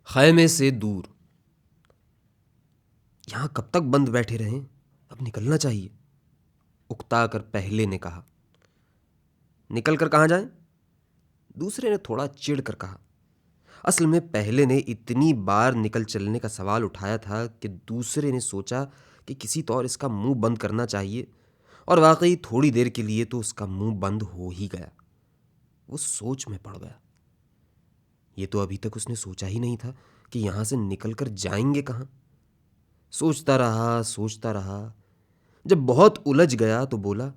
खैमे से दूर। यहां कब तक बंद बैठे रहें, अब निकलना चाहिए, उकता कर पहले ने कहा। निकल कर कहां जाएं? दूसरे ने थोड़ा चिढ़ कर कहा। असल में पहले ने इतनी बार निकल चलने का सवाल उठाया था कि दूसरे ने सोचा कि किसी तौर इसका मुंह बंद करना चाहिए, और वाकई थोड़ी देर के लिए तो उसका मुंह बंद हो ही गया। वो सोच में पड़ गया। ये तो अभी तक उसने सोचा ही नहीं था कि यहां से निकलकर जाएंगे कहां। सोचता रहा। जब बहुत उलझ गया तो बोला,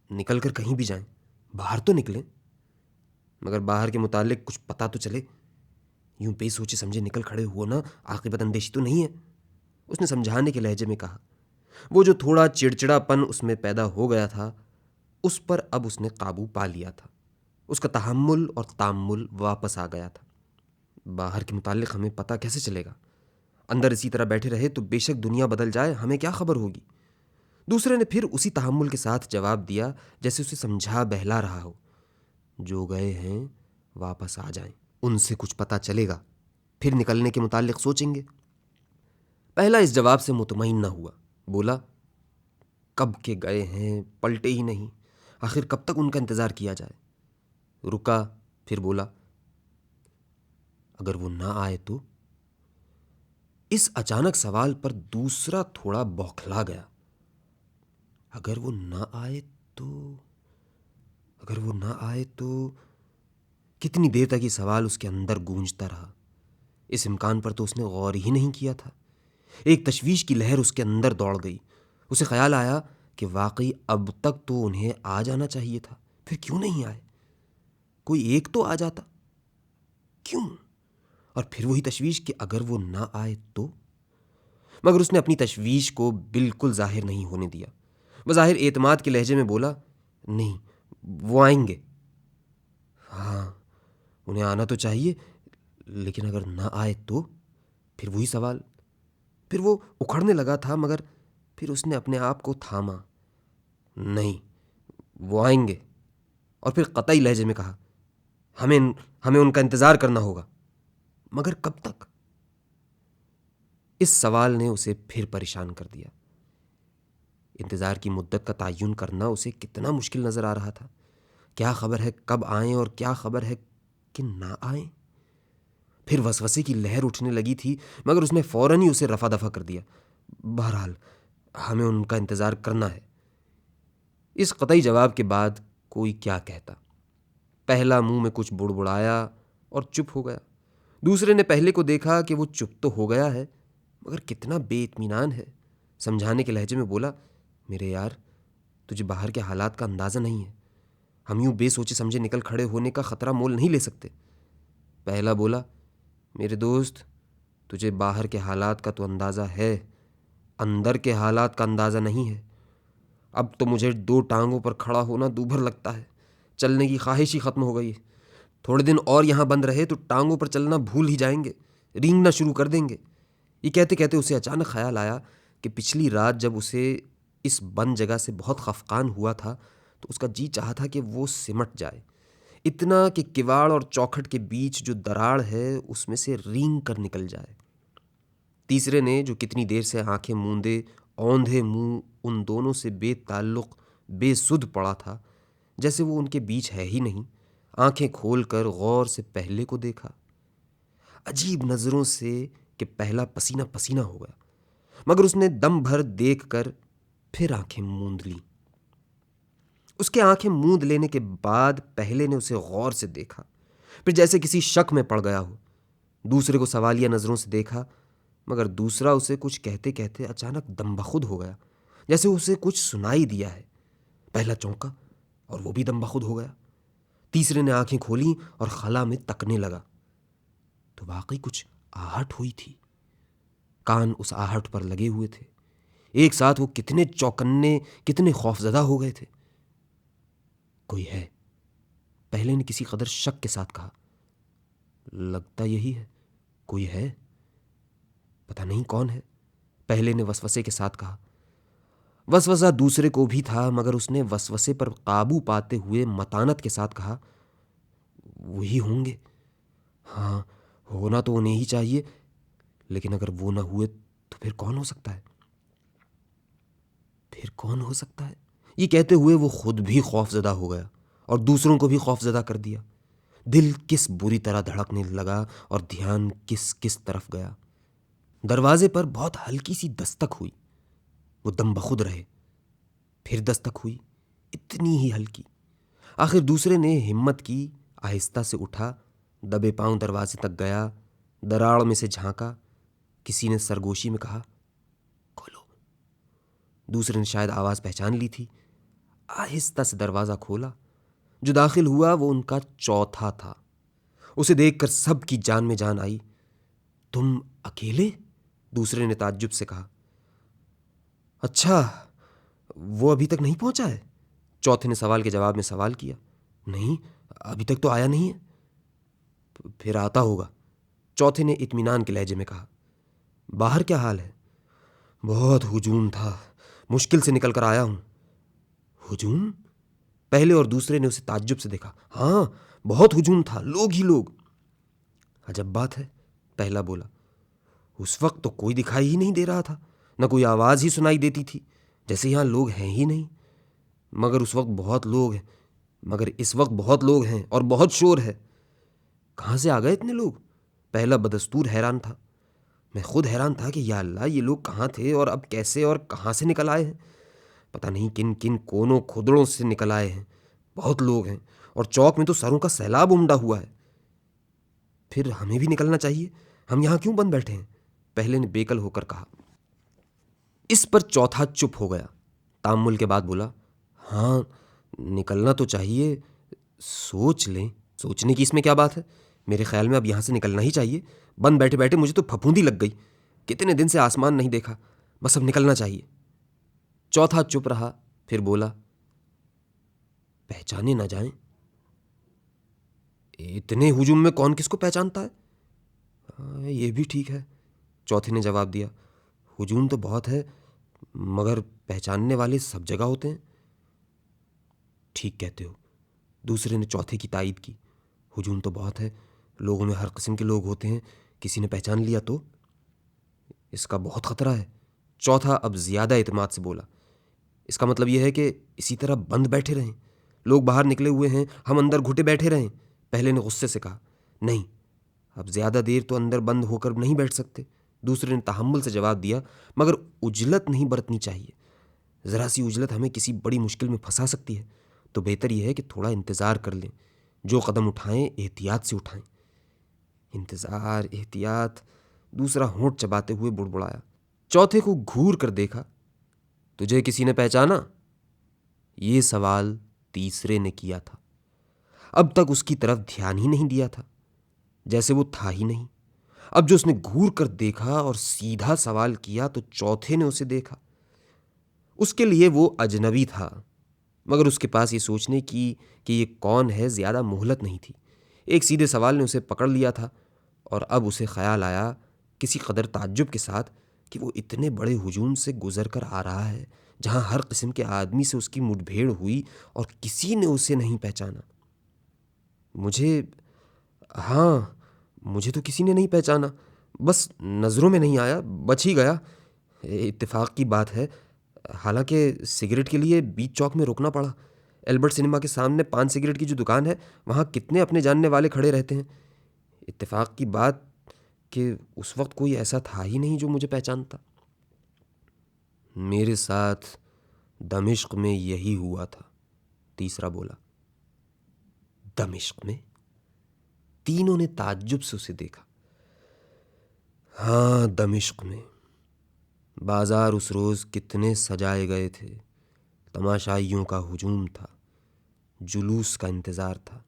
निकलकर कहीं भी जाएं, बाहर तो निकलें, मगर बाहर के मुतालिक कुछ पता तो चले। यूं बेसोचे समझे निकल खड़े हुआ ना, आकिबत अंदेशी तो नहीं है, उसने समझाने के लहजे में कहा। वो जो थोड़ा चिड़चिड़ापन उसमें पैदा हो गया था, उस पर अब उसने काबू पा लिया था। उसका तहम्मुल और ताम्मुल वापस आ गया था। बाहर के मुतालिक हमें पता कैसे चलेगा? अंदर इसी तरह बैठे रहे तो बेशक दुनिया बदल जाए, हमें क्या खबर होगी? दूसरे ने फिर उसी तहम्मुल के साथ जवाब दिया, जैसे उसे समझा बहला रहा हो। जो गए हैं वापस आ जाएं, उनसे कुछ पता चलेगा, फिर निकलने के मुतालिक सोचेंगे। पहला इस जवाब से मुतमईन न हुआ। बोला, कब के गए हैं, पलटे ही नहीं, आखिर कब तक उनका इंतजार किया जाए? रुका, फिर बोला, अगर वो ना आए तो? इस अचानक सवाल पर दूसरा थोड़ा बौखला गया। अगर वो ना आए तो? अगर वो ना आए तो? कितनी देर तक ये सवाल उसके अंदर गूंजता रहा। इस इम्कान पर तो उसने गौर ही नहीं किया था। एक तशवीश की लहर उसके अंदर दौड़ गई। उसे ख्याल आया कि वाकई अब तक तो उन्हें आ जाना चाहिए था, फिर क्यों नहीं आए? कोई एक तो आ जाता, क्यों? और फिर वही तशवीश कि अगर वो ना आए तो? मगर उसने अपनी तशवीश को बिल्कुल जाहिर नहीं होने दिया। बज़ाहिर एतमाद के लहजे में बोला, नहीं, वो आएंगे। हाँ, उन्हें आना तो चाहिए, लेकिन अगर ना आए तो? फिर वही सवाल। फिर वो उखड़ने लगा था, मगर फिर उसने अपने आप को थामा। नहीं, वो आएंगे। और फिर कतई लहजे में कहा, हमें हमें उनका इंतजार करना होगा। मगर कब तक? इस सवाल ने उसे फिर परेशान कर दिया। इंतजार की मुद्दत का तयन करना उसे कितना मुश्किल नजर आ रहा था। क्या खबर है कब आए, और क्या खबर है कि ना आए? फिर वसवसे की लहर उठने लगी थी, मगर उसने फौरन ही उसे रफा दफा कर दिया। बहरहाल हमें उनका इंतजार करना है। इस कतई जवाब के बाद कोई क्या कहता। पहला मुंह में कुछ बुड़बुड़ाया और चुप हो गया। दूसरे ने पहले को देखा कि वो चुप तो हो गया है, मगर कितना बेइत्मीनान है। समझाने के लहजे में बोला, मेरे यार, तुझे बाहर के हालात का अंदाज़ा नहीं है। हम यूं बेसोचे समझे निकल खड़े होने का ख़तरा मोल नहीं ले सकते। पहला बोला, मेरे दोस्त, तुझे बाहर के हालात का तो अंदाज़ा है, अंदर के हालात का अंदाज़ा नहीं है। अब तो मुझे दो टांगों पर खड़ा होना दूभर लगता है। चलने की ख्वाहिश ही ख़त्म हो गई। थोड़े दिन और यहाँ बंद रहे तो टांगों पर चलना भूल ही जाएंगे, रेंगना शुरू कर देंगे। ये कहते कहते उसे अचानक ख्याल आया कि पिछली रात जब उसे इस बंद जगह से बहुत खफकान हुआ था, तो उसका जी चाहा था कि वो सिमट जाए, इतना कि किवाड़ और चौखट के बीच जो दराड़ है उसमें से रेंग कर निकल जाए। तीसरे ने, जो कितनी देर से आंखें मूंदे औंधे मुंह उन दोनों से बेताल्लुक बेसुध पड़ा था, जैसे वो उनके बीच है ही नहीं, आंखें खोलकर गौर से पहले को देखा, अजीब नजरों से, कि पहला पसीना पसीना हो गया। मगर उसने दम भर देख कर फिर आंखें मूंद ली। उसके आंखें मूंद लेने के बाद पहले ने उसे गौर से देखा, फिर जैसे किसी शक में पड़ गया हो। दूसरे को सवालिया नजरों से देखा, मगर दूसरा उसे कुछ कहते कहते अचानक दमबखुद हो गया, जैसे उसे कुछ सुनाई दिया है। पहला चौंका और वो भी दमबखुद हो गया। तीसरे ने आंखें खोली और खला में तकने लगा, तो वाकई कुछ आहट हुई थी। कान उस आहट पर लगे हुए थे। एक साथ वो कितने चौकन्ने, कितने खौफजदा हो गए थे। कोई है, पहले ने किसी कदर शक के साथ कहा। लगता यही है, कोई है, पता नहीं कौन है, पहले ने वसवसे के साथ कहा। वसवसा दूसरे को भी था, मगर उसने वसवसे पर काबू पाते हुए मतानत के साथ कहा, वही होंगे। हाँ, होना तो उन्हें ही चाहिए, लेकिन अगर वो ना हुए तो फिर कौन हो सकता है? फिर कौन हो सकता है? ये कहते हुए वो खुद भी खौफजदा हो गया और दूसरों को भी खौफजदा कर दिया। दिल किस बुरी तरह धड़कने लगा और ध्यान किस किस तरफ गया। दरवाजे पर बहुत हल्की सी दस्तक हुई। वो दम बखुद रहे। फिर दस्तक हुई, इतनी ही हल्की। आखिर दूसरे ने हिम्मत की, आहिस्ता से उठा, दबे पांव दरवाजे तक गया, दराड़ में से झांका। किसी ने सरगोशी में कहा, खोलो। दूसरे ने शायद आवाज पहचान ली थी। आहिस्ता से दरवाजा खोला। जो दाखिल हुआ वो उनका चौथा था। उसे देखकर सबकी जान में जान आई। तुम अकेले? दूसरे ने ताज्जुब से कहा। अच्छा, वो अभी तक नहीं पहुंचा है? चौथे ने सवाल के जवाब में सवाल किया। नहीं, अभी तक तो आया नहीं है। फिर आता होगा, चौथे ने इत्मीनान के लहजे में कहा। बाहर क्या हाल है? बहुत हुजूम था, मुश्किल से निकल कर आया हूं। हुजूम? पहले और दूसरे ने उसे ताज्जुब से देखा। हाँ, बहुत हुजूम था, लोग ही लोग। अजब बात है, पहला बोला। उस वक्त तो कोई दिखाई ही नहीं दे रहा था, न कोई आवाज ही सुनाई देती थी, जैसे यहां लोग हैं ही नहीं। मगर उस वक्त बहुत लोग हैं, मगर इस वक्त बहुत लोग हैं और बहुत शोर है। कहां से आ गए इतने लोग? पहला बदस्तूर हैरान था। मैं खुद हैरान था कि या अल्लाह, ये लोग कहाँ थे और अब कैसे और कहाँ से निकल आए हैं। पता नहीं किन किन कोनों खुदड़ों से निकल आए हैं। बहुत लोग हैं और चौक में तो सरों का सैलाब उमड़ा हुआ है। फिर हमें भी निकलना चाहिए, हम यहां क्यों बंद बैठे हैं? पहले ने बेकल होकर कहा। इस पर चौथा चुप हो गया। तामुल के बाद बोला, हाँ, निकलना तो चाहिए। सोच लें। सोचने की इसमें क्या बात है? मेरे ख्याल में अब यहां से निकलना ही चाहिए। बंद बैठे बैठे मुझे तो फफूंदी लग गई। कितने दिन से आसमान नहीं देखा, बस अब निकलना चाहिए। चौथा चुप रहा, फिर बोला, पहचाने ना जाएं। इतने हुजूम में कौन किसको पहचानता है? ये भी ठीक है, चौथे ने जवाब दिया। हुजूम तो बहुत है, मगर पहचानने वाले सब जगह होते हैं। ठीक कहते हो, दूसरे ने चौथे की तायीद की। हुजूम तो बहुत है, लोगों में हर किस्म के लोग होते हैं, किसी ने पहचान लिया तो इसका बहुत खतरा है। चौथा अब ज्यादा इत्मीनान से बोला। इसका मतलब यह है कि इसी तरह बंद बैठे रहें? लोग बाहर निकले हुए हैं, हम अंदर घुटे बैठे रहें? पहले ने गुस्से से कहा। नहीं, अब ज्यादा देर तो अंदर बंद होकर नहीं बैठ सकते। दूसरे ने तहम्मुल से जवाब दिया। मगर उजलत नहीं बरतनी चाहिए। जरा सी उजलत हमें किसी बड़ी मुश्किल में फंसा सकती है। तो बेहतर यह है कि थोड़ा इंतजार कर लें। जो कदम उठाएं एहतियात से उठाएं। इंतजार, एहतियात, दूसरा होंठ चबाते हुए बुड़बुड़ाया। चौथे को घूर कर देखा। तुझे किसी ने पहचाना? ये सवाल तीसरे ने किया था। अब तक उसकी तरफ ध्यान ही नहीं दिया था, जैसे वो था ही नहीं। अब जो उसने घूर कर देखा और सीधा सवाल किया तो चौथे ने उसे देखा। उसके लिए वो अजनबी था, मगर उसके पास ये सोचने की कि ये कौन है ज्यादा मोहलत नहीं थी। एक सीधे सवाल ने उसे पकड़ लिया था और अब उसे ख्याल आया किसी कदर ताज्जुब के साथ कि वो इतने बड़े हुजूम से गुजर कर आ रहा है, जहां हर किस्म के आदमी से उसकी मुठभेड़ हुई और किसी ने उसे नहीं पहचाना। मुझे, हाँ, मुझे तो किसी ने नहीं पहचाना, बस नज़रों में नहीं आया, बच ही गया। इत्तेफाक की बात है, हालांकि सिगरेट के लिए बीच चौक में रुकना पड़ा। एल्बर्ट सिनेमा के सामने पान सिगरेट की जो दुकान है, वहाँ कितने अपने जानने वाले खड़े रहते हैं। इत्तेफाक की बात कि उस वक्त कोई ऐसा था ही नहीं जो मुझे पहचानता। मेरे साथ दमिश्क में यही हुआ था, तीसरा बोला। दमिश्क में? तीनों ने ताज्जुब से उसे देखा। हाँ, दमिश्क में। बाजार उस रोज कितने सजाए गए थे। तमाशाइयों का हुजूम था, जुलूस का इंतजार था।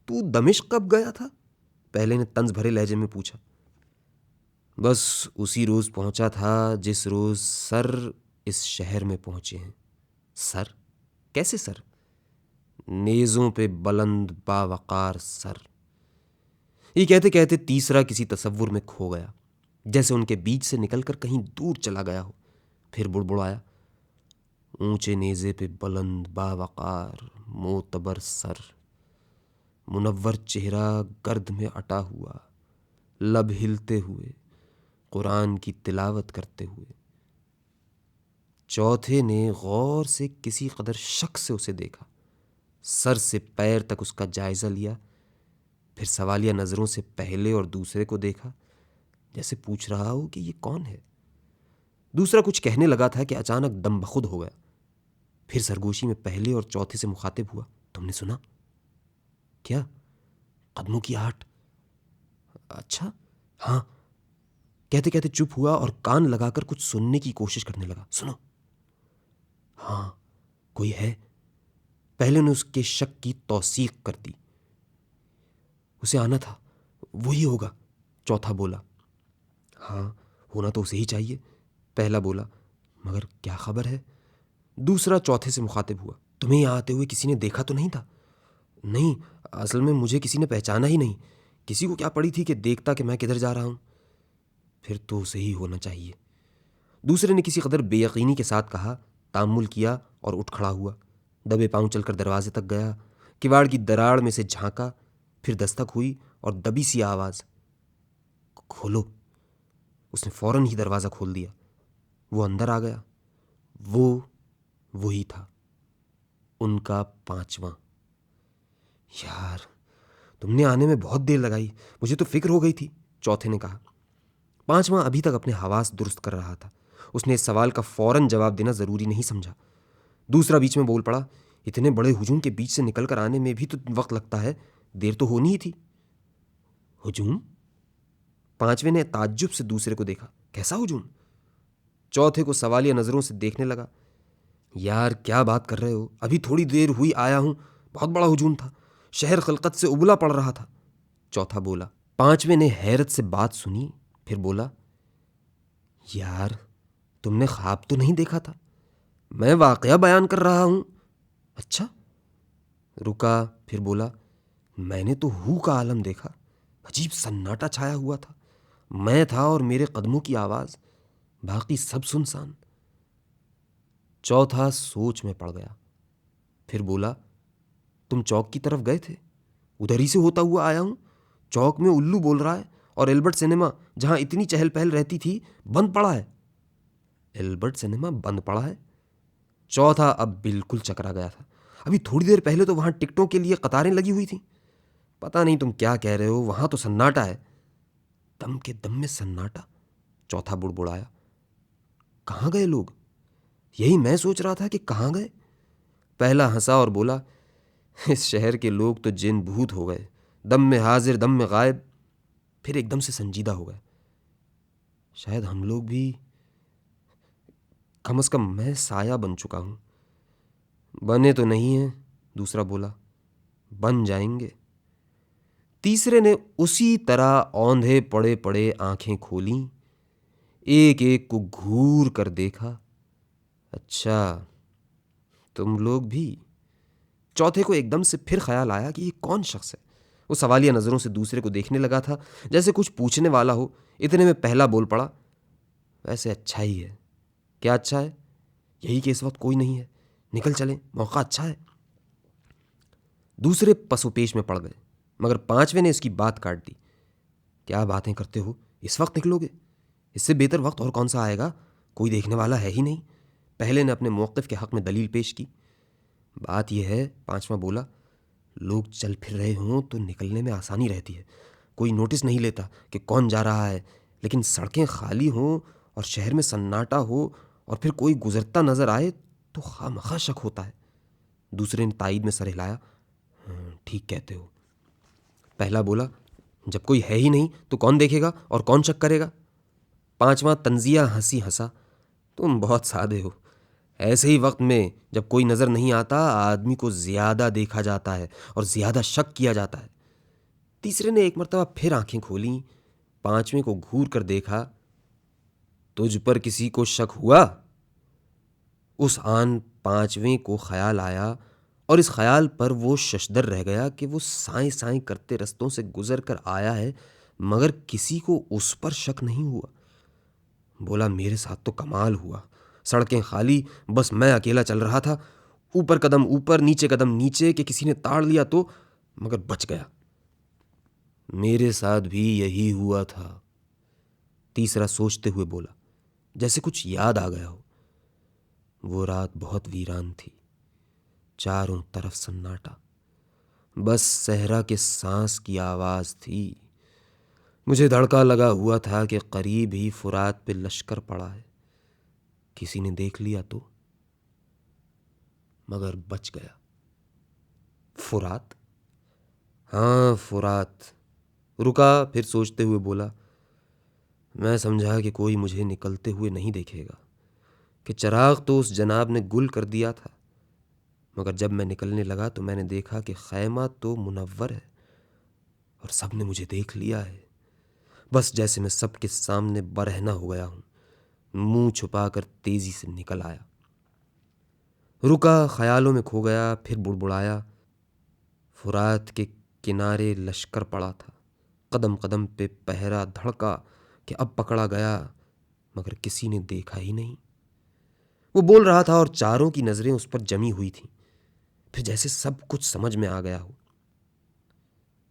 तू दमिश्क कब गया था? पहले ने तंज भरे लहजे में पूछा। बस उसी रोज पहुंचा था जिस रोज सर इस शहर में पहुंचे हैं। सर? कैसे सर? नेज़ों पे बुलंद बावकार सर। ये कहते कहते तीसरा किसी तसव्वुर में खो गया, जैसे उनके बीच से निकलकर कहीं दूर चला गया हो। फिर बुड़बुड़ाया। ऊंचे नेज़े पे बुलंद बावकार मोतबर सर। मुनव्वर चेहरा गर्द में अटा हुआ, लब हिलते हुए, कुरान की तिलावत करते हुए। चौथे ने गौर से किसी कदर शक से उसे देखा, सर से पैर तक उसका जायजा लिया, फिर सवालिया नजरों से पहले और दूसरे को देखा, जैसे पूछ रहा हो कि ये कौन है। दूसरा कुछ कहने लगा था कि अचानक दम बखुद हो गया। फिर सरगोशी में पहले और चौथे से मुखातिब हुआ, तुमने सुना? क्या? कदमों की आहट। अच्छा, हाँ, कहते कहते चुप हुआ और कान लगाकर कुछ सुनने की कोशिश करने लगा। सुनो। हाँ, कोई है। पहले ने उसके शक की तौसीक कर दी। उसे आना था, वही होगा, चौथा बोला। हाँ, होना तो उसे ही चाहिए, पहला बोला। मगर क्या खबर है? दूसरा चौथे से मुखातिब हुआ। तुम्हें यहाँ आते हुए किसी ने देखा तो नहीं था? नहीं, असल में मुझे किसी ने पहचाना ही नहीं। किसी को क्या पड़ी थी कि देखता कि मैं किधर जा रहा हूँ। फिर तो उसे ही होना चाहिए, दूसरे ने किसी कदर बेयकीनी के साथ कहा। तामुल किया और उठ खड़ा हुआ, दबे पांव चलकर दरवाजे तक गया, किवाड़ की दराड़ में से झांका, फिर दस्तक हुई और दबी सी आवाज, खोलो। उसने फौरन ही दरवाज़ा खोल दिया। वो अंदर आ गया। वही था, उनका पांचवा। यार, तुमने आने में बहुत देर लगाई, मुझे तो फिक्र हो गई थी, चौथे ने कहा। पांचवा अभी तक अपने हवास दुरुस्त कर रहा था। उसने इस सवाल का फौरन जवाब देना जरूरी नहीं समझा। दूसरा बीच में बोल पड़ा, इतने बड़े हुजूम के बीच से निकलकर आने में भी तो वक्त लगता है, देर तो होनी ही थी। हुजूम? पांचवे ने ताज्जुब से दूसरे को देखा। कैसा हुजूम? चौथे को सवालिया नजरों से देखने लगा। यार, क्या बात कर रहे हो, अभी थोड़ी देर हुई आया हूं, बहुत बड़ा हुजूम था, शहर खलकत से उबला पड़ रहा था, चौथा बोला। पांचवे ने हैरत से बात सुनी, फिर बोला, यार, तुमने ख्वाब तो नहीं देखा था, मैं वाकया बयान कर रहा हूं। अच्छा? रुका, फिर बोला, मैंने तो हू का आलम देखा, अजीब सन्नाटा छाया हुआ था, मैं था और मेरे कदमों की आवाज, बाकी सब सुनसान। चौथा सोच में पड़ गया, फिर बोला, तुम चौक की तरफ गए थे? उधर ही से होता हुआ आया हूं, चौक में उल्लू बोल रहा है और एल्बर्ट सिनेमा, जहां इतनी चहल पहल रहती थी, बंद पड़ा है। एल्बर्ट सिनेमा बंद पड़ा है? चौथा अब बिल्कुल चकरा गया था। अभी थोड़ी देर पहले तो वहां टिकटों के लिए कतारें लगी हुई थी। पता नहीं तुम क्या कह रहे हो, वहां तो सन्नाटा है। दम के दम में सन्नाटा? चौथा बुड़बुड़ाया। कहां गए लोग? यही मैं सोच रहा था कि कहां गए। पहला हंसा और बोला, इस शहर के लोग तो जिन भूत हो गए, दम में हाजिर दम में गायब। फिर एकदम से संजीदा हो गए। शायद हम लोग भी, कम से कम मैं साया बन चुका हूं। बने तो नहीं है, दूसरा बोला, बन जाएंगे। तीसरे ने उसी तरह औंधे पड़े पड़े आंखें खोली, एक एक को घूर कर देखा। अच्छा, तुम लोग भी? चौथे को एकदम से फिर ख्याल आया कि ये कौन शख्स है। वो सवालिया नजरों से दूसरे को देखने लगा था, जैसे कुछ पूछने वाला हो। इतने में पहला बोल पड़ा, वैसे अच्छा ही है। क्या अच्छा है? यही कि इस वक्त कोई नहीं है, निकल चलें, मौका अच्छा है। दूसरे पसोपेश में पड़ गए, मगर पांचवे ने इसकी बात काट दी। क्या बातें करते हो, इस वक्त निकलोगे? इससे बेहतर वक्त और कौन सा आएगा, कोई देखने वाला है ही नहीं। पहले ने अपने मौक़िफ़ के हक़ में दलील पेश की। बात यह है, पांचवा बोला, लोग चल फिर रहे हों तो निकलने में आसानी रहती है, कोई नोटिस नहीं लेता कि कौन जा रहा है। लेकिन सड़कें खाली हों और शहर में सन्नाटा हो और फिर कोई गुजरता नजर आए तो खामखा शक होता है। दूसरे ने तायीद में सर हिलाया। ठीक कहते हो। पहला बोला, जब कोई है ही नहीं तो कौन देखेगा और कौन शक करेगा। पांचवा तंजिया हंसी हंसा। तुम बहुत सादे हो। ऐसे ही वक्त में जब कोई नजर नहीं आता, आदमी को ज्यादा देखा जाता है और ज्यादा शक किया जाता है। तीसरे ने एक मर्तबा फिर आंखें खोली, पांचवें को घूर कर देखा। तुझ पर किसी को शक हुआ? उस आन पांचवें को ख्याल आया और इस ख्याल पर वो शशदर रह गया कि वो साएं साएं करते रस्तों से गुजर कर आया है, मगर किसी को उस पर शक नहीं हुआ। बोला, मेरे साथ तो कमाल हुआ, सड़कें खाली, बस मैं अकेला चल रहा था, ऊपर कदम ऊपर नीचे कदम नीचे कि किसी ने ताड़ लिया तो, मगर बच गया। मेरे साथ भी यही हुआ था, तीसरा सोचते हुए बोला, जैसे कुछ याद आ गया हो। वो रात बहुत वीरान थी, चारों तरफ सन्नाटा, बस सहरा के सांस की आवाज थी। मुझे धड़का लगा हुआ था कि करीब ही फुरात पे लश्कर पड़ा है, किसी ने देख लिया तो। मगर बच गया। फुरात? हाँ, फुरात। रुका, फिर सोचते हुए बोला, मैं समझा कि कोई मुझे निकलते हुए नहीं देखेगा, कि चिराग तो उस जनाब ने गुल कर दिया था। मगर जब मैं निकलने लगा तो मैंने देखा कि खैमा तो मुनव्वर है और सब ने मुझे देख लिया है, बस जैसे मैं सबके सामने बरहना हो गया हूं। मुंह छुपाकर तेजी से निकल आया। रुका, ख्यालों में खो गया, फिर बुड़बुड़ाया, फुरात के किनारे लश्कर पड़ा था, कदम कदम पे पहरा धड़का कि अब पकड़ा गया, मगर किसी ने देखा ही नहीं। वो बोल रहा था और चारों की नजरें उस पर जमी हुई थीं। फिर जैसे सब कुछ समझ में आ गया हो।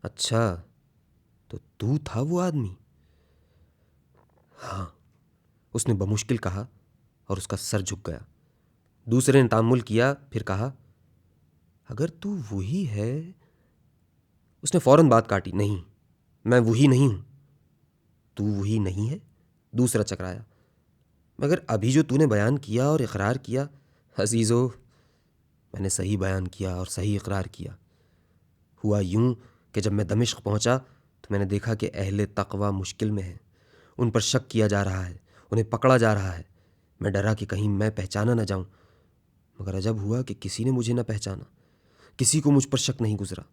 अच्छा, तो तू था वो आदमी? हाँ, उसने बमुश्किल कहा और उसका सर झुक गया। दूसरे ने तामुल किया, फिर कहा, अगर तू वही है। उसने फौरन बात काटी, नहीं, मैं वही नहीं हूं। तू वही नहीं है? दूसरा चकराया, मगर अभी जो तूने बयान किया और इकरार किया। अजीज़ो, मैंने सही बयान किया और सही इकरार किया। हुआ यूं कि जब मैं दमिश्क पहुंचा तो मैंने देखा कि अहले तक़वा मुश्किल में है, उन पर शक किया जा रहा है, उन्हें पकड़ा जा रहा है। मैं डरा कि कहीं मैं पहचाना न जाऊं, मगर अजब हुआ कि किसी ने मुझे न पहचाना, किसी को मुझ पर शक नहीं गुजरा।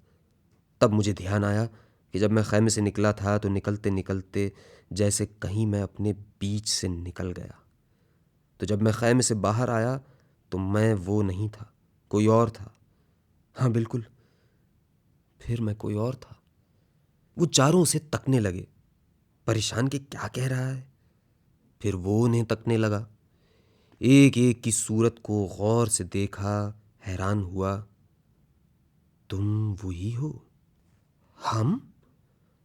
तब मुझे ध्यान आया कि जब मैं खैमे से निकला था तो निकलते निकलते जैसे कहीं मैं अपने बीच से निकल गया। तो जब मैं खैमे से बाहर आया तो मैं वो नहीं था, कोई और था। हाँ बिल्कुल, फिर मैं कोई और था। वो चारों उसे तकने लगे, परेशान कि क्या कह रहा है। फिर वो उन्हें तकने लगा, एक एक की सूरत को गौर से देखा, हैरान हुआ। तुम वही हो? हम?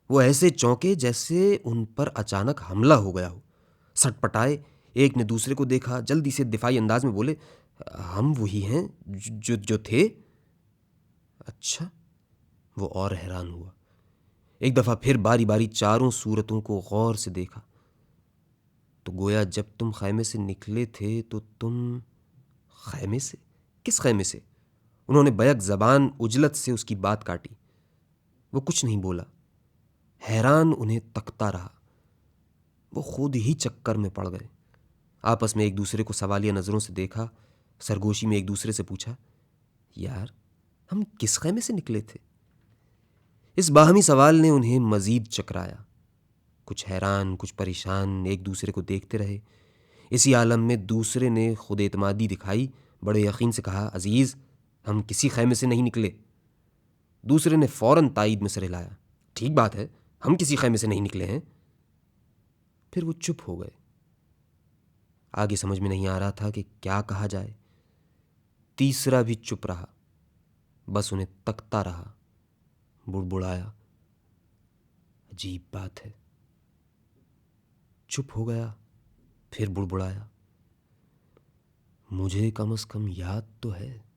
वो ऐसे चौंके जैसे उन पर अचानक हमला हो गया हो। सटपटाए, एक ने दूसरे को देखा, जल्दी से दिफाई अंदाज में बोले, हम वही हैं जो जो थे। अच्छा, वो और हैरान हुआ। एक दफा फिर बारी बारी चारों सूरतों को गौर से देखा। तो गोया जब तुम खैमे से निकले थे तो तुम खैमे से? किस खैमे से? उन्होंने बैक जबान उजलत से उसकी बात काटी। वो कुछ नहीं बोला, हैरान उन्हें तकता रहा। वो खुद ही चक्कर में पड़ गए। आपस में एक दूसरे को सवालिया नजरों से देखा, सरगोशी में एक दूसरे से पूछा, यार हम किस खैमे से निकले थे? इस बाहमी सवाल ने उन्हें मजीद चकराया। कुछ हैरान, कुछ परेशान एक दूसरे को देखते रहे। इसी आलम में दूसरे ने खुद एतमादी दिखाई, बड़े यकीन से कहा, अजीज, हम किसी खैमे से नहीं निकले। दूसरे ने फौरन तायीद में सर हिलाया, ठीक बात है, हम किसी खैमे से नहीं निकले हैं। फिर वो चुप हो गए। आगे समझ में नहीं आ रहा था कि क्या कहा जाए। तीसरा भी चुप रहा, बस उन्हें तकता रहा, बुड़बुड़ाया, अजीब बात है। चुप हो गया, फिर बुड़बुड़ाया, मुझे कम से कम याद तो है